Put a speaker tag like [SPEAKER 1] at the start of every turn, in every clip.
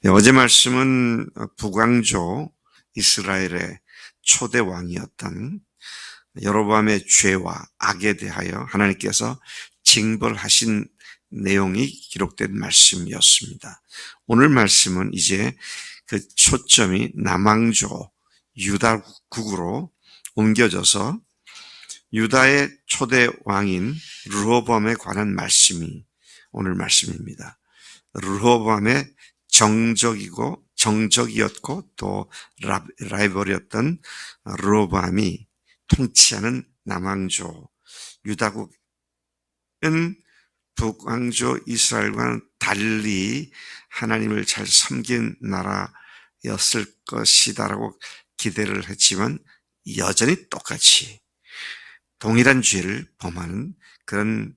[SPEAKER 1] 어제 말씀은 북왕조 이스라엘의 초대 왕이었던 여로보암의 죄와 악에 대하여 하나님께서 징벌하신 내용이 기록된 말씀이었습니다. 오늘 말씀은 이제 그 초점이 남왕조 유다국으로 옮겨져서 유다의 초대 왕인 르호보암에 관한 말씀이 오늘 말씀입니다. 르호보암의 정적이었고 또 라이벌이었던 르호보암이 통치하는 남왕조 유다국은 북왕조 이스라엘과는 달리 하나님을 잘 섬긴 나라였을 것이다라고 기대를 했지만 여전히 똑같이 동일한 죄를 범하는 그런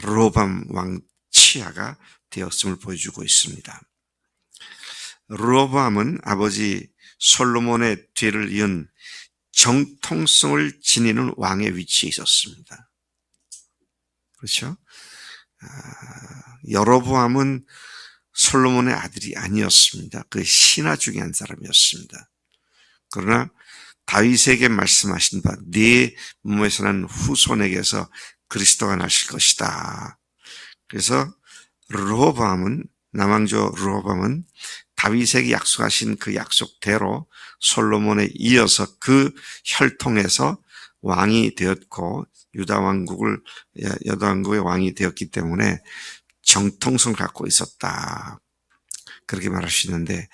[SPEAKER 1] 르호보암 왕 치하가 되었음을 보여주고 있습니다. 르호보암은 아버지 솔로몬의 뒤를 이은 정통성을 지니는 왕의 위치에 있었습니다. 그렇죠? 여로보암은 솔로몬의 아들이 아니었습니다. 그 신하 중에 한 사람이었습니다. 그러나 다윗에게 말씀하신 바 네 몸에서 난 후손에게서 그리스도가 나실 것이다. 그래서 남왕조 르호보암은 다윗에게 약속하신 그 약속대로 솔로몬에 이어서 그 혈통에서 왕이 되었고 유다 왕국의 왕이 되었기 때문에 정통성을 갖고 있었다. 그렇게 말할 수 있는데,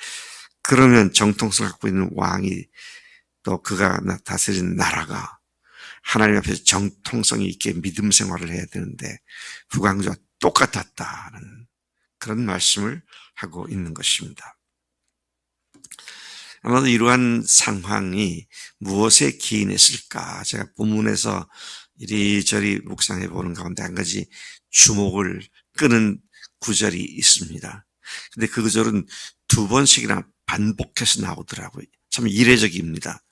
[SPEAKER 1] 그러면 정통성을 갖고 있는 왕이 또 그가 다스린 나라가 하나님 앞에서 정통성이 있게 믿음 생활을 해야 되는데 북왕조와 똑같았다는 그런 말씀을 하고 있는 것입니다. 아마도 이러한 상황이 무엇에 기인했을까? 제가 본문에서 이리저리 묵상해 보는 가운데 한 가지 주목을 끄는 구절이 있습니다. 근데 그 구절은 두 번씩이나 반복해서 나오더라고요. 참 이례적입니다.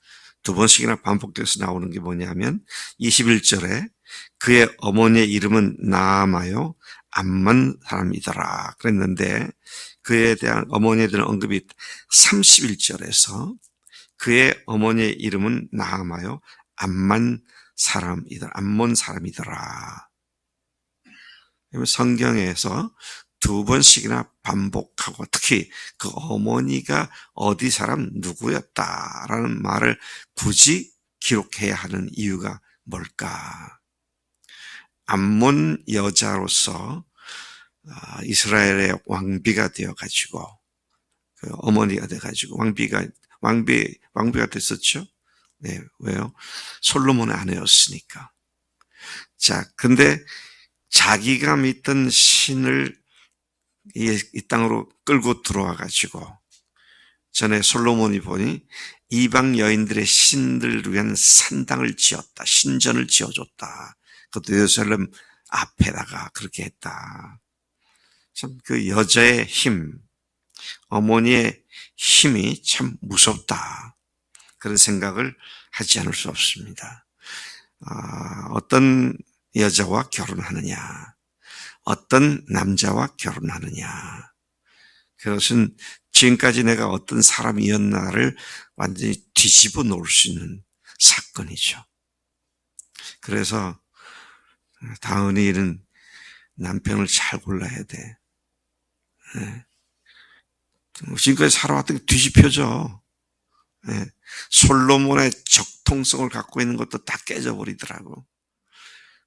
[SPEAKER 1] 두 번씩이나 반복돼서 나오는 게 뭐냐면 21절에 그의 어머니의 이름은 나아마요 암몬 사람이더라 그랬는데 그에 대한 어머니에 대한 언급이 31절에서 그의 어머니의 이름은 나아마요 암몬 사람이더라. 성경에서 두 번씩이나 반복하고 특히 그 어머니가 어디 사람 누구였다라는 말을 굳이 기록해야 하는 이유가 뭘까? 암몬 여자로서 이스라엘의 왕비가 되어가지고 그 어머니가 돼가지고 왕비가 됐었죠. 네, 왜요? 솔로몬의 아내였으니까. 자, 근데 자기가 믿던 신을 이 땅으로 끌고 들어와가지고 전에 솔로몬이 보니 이방 여인들의 신들을 위한 산당을 지었다. 신전을 지어줬다. 그것도 예루살렘 앞에다가 그렇게 했다. 참 그 여자의 힘, 어머니의 힘이 참 무섭다. 그런 생각을 하지 않을 수 없습니다. 어떤 여자와 결혼하느냐, 어떤 남자와 결혼하느냐, 그것은 지금까지 내가 어떤 사람이었나를 완전히 뒤집어 놓을 수 있는 사건이죠. 그래서 다은이는 남편을 잘 골라야 돼. 지금까지 살아왔던 게 뒤집혀져. 솔로몬의 적통성을 갖고 있는 것도 다 깨져버리더라고.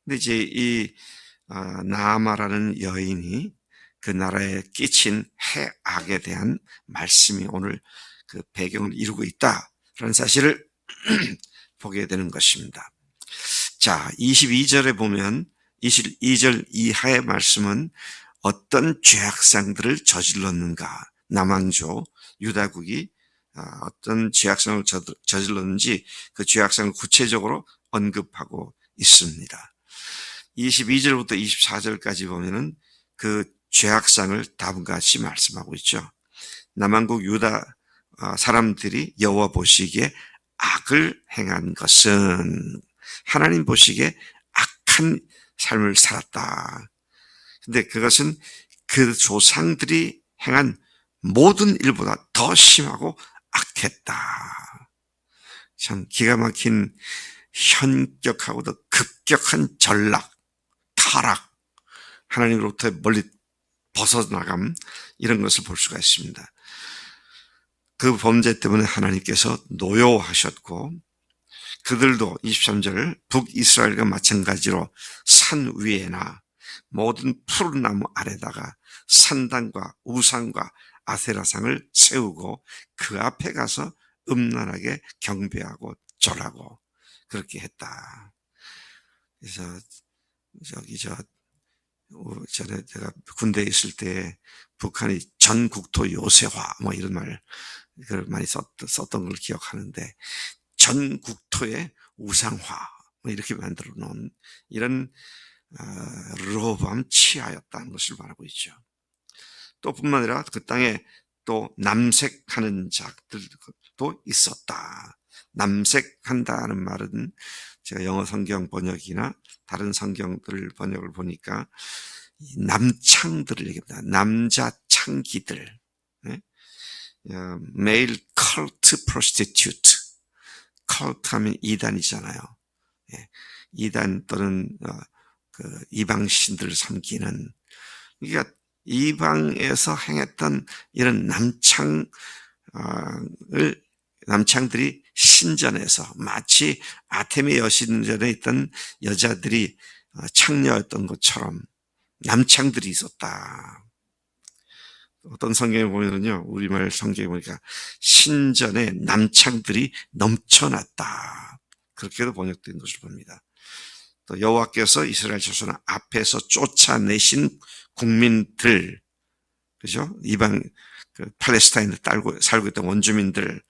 [SPEAKER 1] 근데 이제 이 나아마라는 여인이 그 나라에 끼친 해악에 대한 말씀이 오늘 그 배경을 이루고 있다라는 사실을 보게 되는 것입니다. 자, 22절에 보면 22절 이하의 말씀은 어떤 죄악상들을 저질렀는가, 남왕조 유다국이 어떤 죄악상을 저질렀는지 그 죄악상을 구체적으로 언급하고 있습니다. 22절부터 24절까지 보면은 그 죄악상을 다음과 같이 말씀하고 있죠. 남왕국 유다 사람들이 여호와 보시기에 악을 행한 것은 하나님 보시기에 악한 삶을 살았다. 근데 그것은 그 조상들이 행한 모든 일보다 더 심하고 악했다. 참 기가 막힌 현격하고도 급격한 전락, 타락, 하나님으로부터 멀리 벗어나감, 이런 것을 볼 수가 있습니다. 그 범죄 때문에 하나님께서 노여워하셨고, 그들도 23절 북이스라엘과 마찬가지로 산 위에나 모든 푸른 나무 아래다가 산당과 우상과 아세라상을 세우고 그 앞에 가서 음란하게 경배하고 절하고 그렇게 했다. 그래서 전에 제가 군대에 있을 때 북한이 전국토 요새화 뭐 이런 말을 많이 썼던 걸 기억하는데, 전국토의 우상화 뭐 이렇게 만들어 놓은 이런 르호보암 치하였다는 것을 말하고 있죠. 또 뿐만 아니라 그 땅에 또 남색하는 자들도 있었다. 남색한다는 말은 제가 영어 성경 번역이나 다른 성경들 번역을 보니까 남창들을 얘기합니다. 남자 창기들, male cult prostitute. cult 하면 이단이잖아요. 이단 또는 그 이방신들을 섬기는, 그러니까 이방에서 행했던 이런 남창들이 신전에서 마치 아테미 여신전에 있던 여자들이 창녀였던 것처럼 남창들이 있었다. 어떤 성경에 보면은요, 우리말 성경에 보니까 신전에 남창들이 넘쳐났다, 그렇게도 번역된 것을 봅니다. 또 여호와께서 이스라엘 자손 앞에서 쫓아내신 국민들, 그죠? 이방 팔레스타인을 살고 있던 원주민들이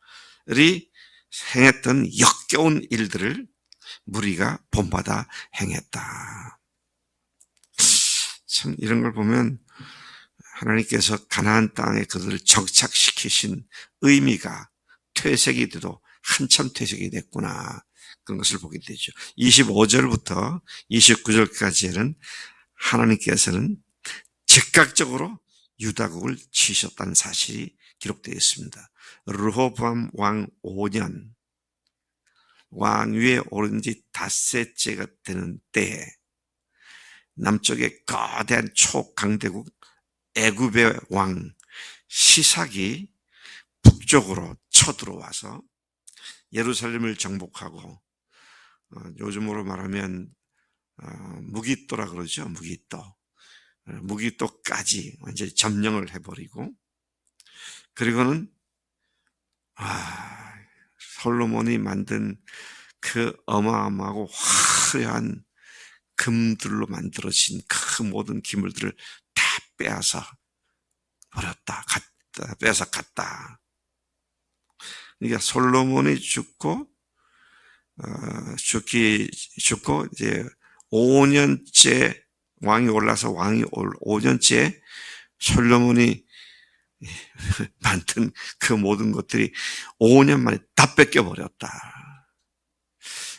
[SPEAKER 1] 행했던 역겨운 일들을 무리가 본받아 행했다. 참 이런 걸 보면 하나님께서 가나안 땅에 그들을 정착시키신 의미가 퇴색이 돼도 한참 퇴색이 됐구나, 그런 것을 보게 되죠. 25절부터 29절까지는 하나님께서는 즉각적으로 유다국을 치셨다는 사실이 기록되어 있습니다. 르호보암 왕 5년, 왕위에 오른 지 닷새째가 되는 때에 남쪽의 거대한 초강대국 애굽의 왕 시삭이 북쪽으로 쳐들어와서 예루살렘을 정복하고, 요즘으로 말하면 무기또라 그러죠. 무기또까지 완전히 점령을 해버리고, 그리고는 솔로몬이 만든 그 어마어마하고 화려한 금들로 만들어진 그 모든 기물들을 다 빼앗아 버렸다, 빼앗아 갔다. 그러니까 솔로몬이 죽고 이제 5년째 왕이 올라서 왕이 5년째 솔로몬이 만든 그 모든 것들이 5년 만에 다 뺏겨버렸다.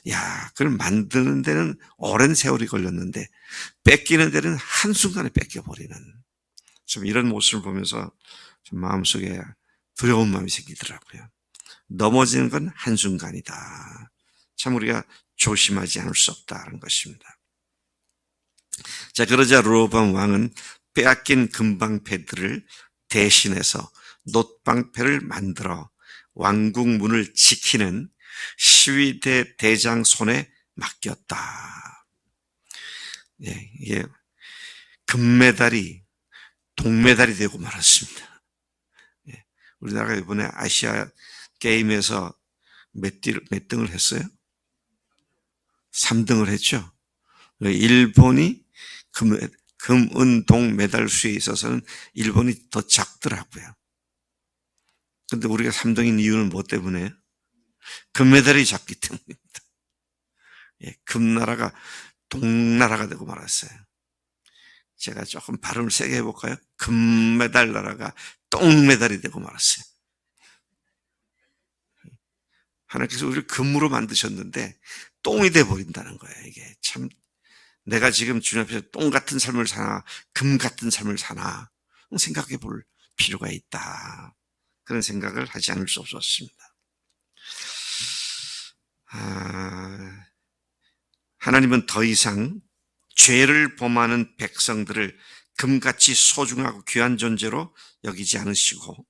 [SPEAKER 1] 야, 그걸 만드는 데는 오랜 세월이 걸렸는데 뺏기는 데는 한순간에 뺏겨버리는, 좀 이런 모습을 보면서 좀 마음속에 두려운 마음이 생기더라고요. 넘어지는 건 한순간이다. 참 우리가 조심하지 않을 수 없다는 것입니다. 자, 그러자 르호보암 왕은 빼앗긴 금방패들을 대신해서 놋방패를 만들어 왕국 문을 지키는 시위대 대장 손에 맡겼다. 이게 금메달이 동메달이 되고 말았습니다. 우리나라가 이번에 아시아 게임에서 몇 등을 했어요? 3등을 했죠. 일본이 금, 은, 동 메달 수에 있어서는 일본이 더 작더라고요. 근데 우리가 3등인 이유는 뭐 때문에? 금메달이 작기 때문입니다. 금나라가 동나라가 되고 말았어요. 제가 조금 발음을 세게 해볼까요? 금메달 나라가 똥메달이 되고 말았어요. 하나님께서 우리를 금으로 만드셨는데 똥이 돼버린다는 거예요. 이게 참, 내가 지금 주님 앞에서 똥 같은 삶을 사나 금 같은 삶을 사나, 생각해 볼 필요가 있다. 그런 생각을 하지 않을 수 없었습니다. 하나님은 더 이상 죄를 범하는 백성들을 금같이 소중하고 귀한 존재로 여기지 않으시고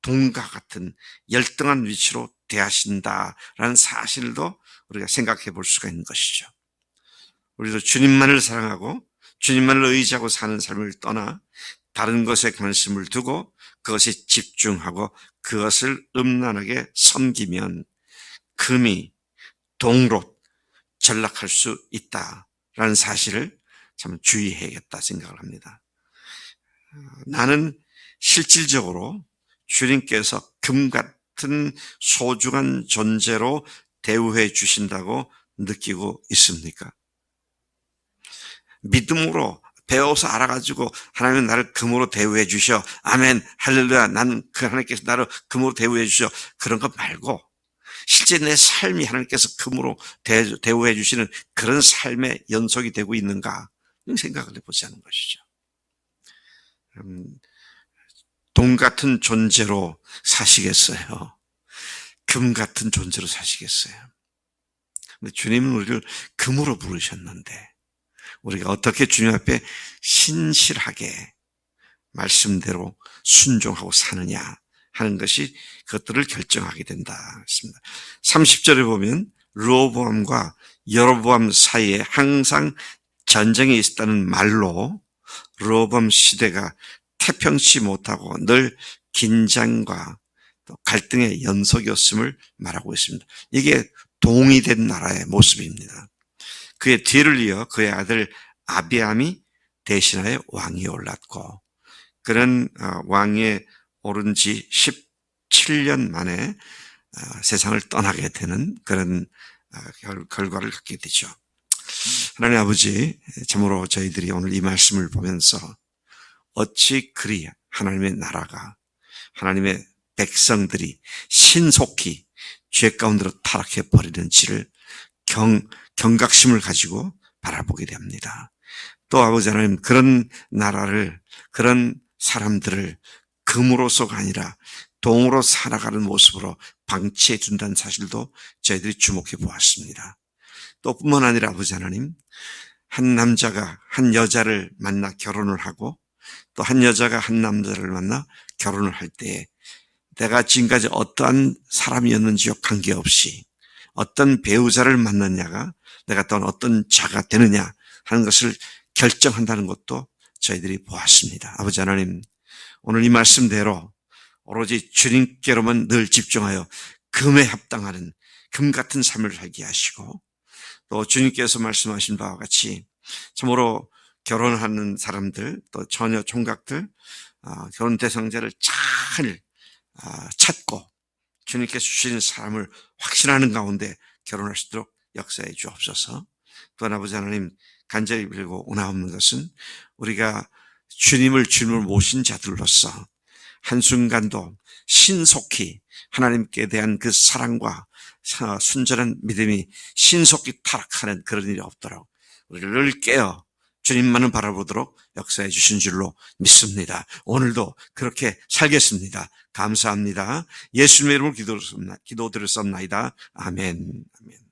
[SPEAKER 1] 동과 같은 열등한 위치로 대하신다라는 사실도 우리가 생각해 볼 수가 있는 것이죠. 우리도 주님만을 사랑하고 주님만을 의지하고 사는 삶을 떠나 다른 것에 관심을 두고 그것에 집중하고 그것을 음란하게 섬기면 금이 동으로 전락할 수 있다라는 사실을 참 주의해야겠다 생각을 합니다. 나는 실질적으로 주님께서 금 같은 소중한 존재로 대우해 주신다고 느끼고 있습니까? 믿음으로 배워서 알아가지고 하나님은 나를 금으로 대우해 주셔. 아멘, 할렐루야. 나는 그 하나님께서 나를 금으로 대우해 주셔. 그런 것 말고 실제 내 삶이 하나님께서 금으로 대우해 주시는 그런 삶의 연속이 되고 있는가 생각을 해보자는 것이죠. 동 같은 존재로 사시겠어요? 금 같은 존재로 사시겠어요? 근데 주님은 우리를 금으로 부르셨는데 우리가 어떻게 주님 앞에 신실하게 말씀대로 순종하고 사느냐 하는 것이 그것들을 결정하게 된다 했습니다. 30절에 보면 르호보암과 여로보암 사이에 항상 전쟁이 있었다는 말로 르호보암 시대가 태평치 못하고 늘 긴장과 또 갈등의 연속이었음을 말하고 있습니다. 이게 동의된 나라의 모습입니다. 그의 뒤를 이어 그의 아들 아비암이 대신하여 왕위에 올랐고 그는 왕위에 오른 지 17년 만에 세상을 떠나게 되는 그런 결과를 갖게 되죠. 하나님 아버지, 참으로 저희들이 오늘 이 말씀을 보면서 어찌 그리 하나님의 나라가 하나님의 백성들이 신속히 죄 가운데로 타락해 버리는지를 경각심을 가지고 바라보게 됩니다. 또 아버지 하나님 그런 나라를 그런 사람들을 금으로서가 아니라 동으로 살아가는 모습으로 방치해 준다는 사실도 저희들이 주목해 보았습니다. 또 뿐만 아니라 아버지 하나님 한 남자가 한 여자를 만나 결혼을 하고 또 한 여자가 한 남자를 만나 결혼을 할 때에 내가 지금까지 어떠한 사람이었는지와 관계없이 어떤 배우자를 만났냐가 내가 또 어떤 자가 되느냐 하는 것을 결정한다는 것도 저희들이 보았습니다. 아버지 하나님 오늘 이 말씀대로 오로지 주님께로만 늘 집중하여 금에 합당하는 금 같은 삶을 살게 하시고 또 주님께서 말씀하신 바와 같이 참으로 결혼하는 사람들 또 처녀 총각들 결혼 대상자를 잘 찾고 주님께서 주시는 사람을 확신하는 가운데 결혼할 수 있도록 역사해 주옵소서. 또한 아버지 하나님 간절히 빌고 원하옵는 것은 우리가 주님을 모신 자들로서 한순간도 신속히 하나님께 대한 그 사랑과 순전한 믿음이 신속히 타락하는 그런 일이 없도록 우리를 늘 깨어 주님만을 바라보도록 역사해 주신 줄로 믿습니다. 오늘도 그렇게 살겠습니다. 감사합니다. 예수님의 이름으로 기도드렸습니다. 아멘. 아멘.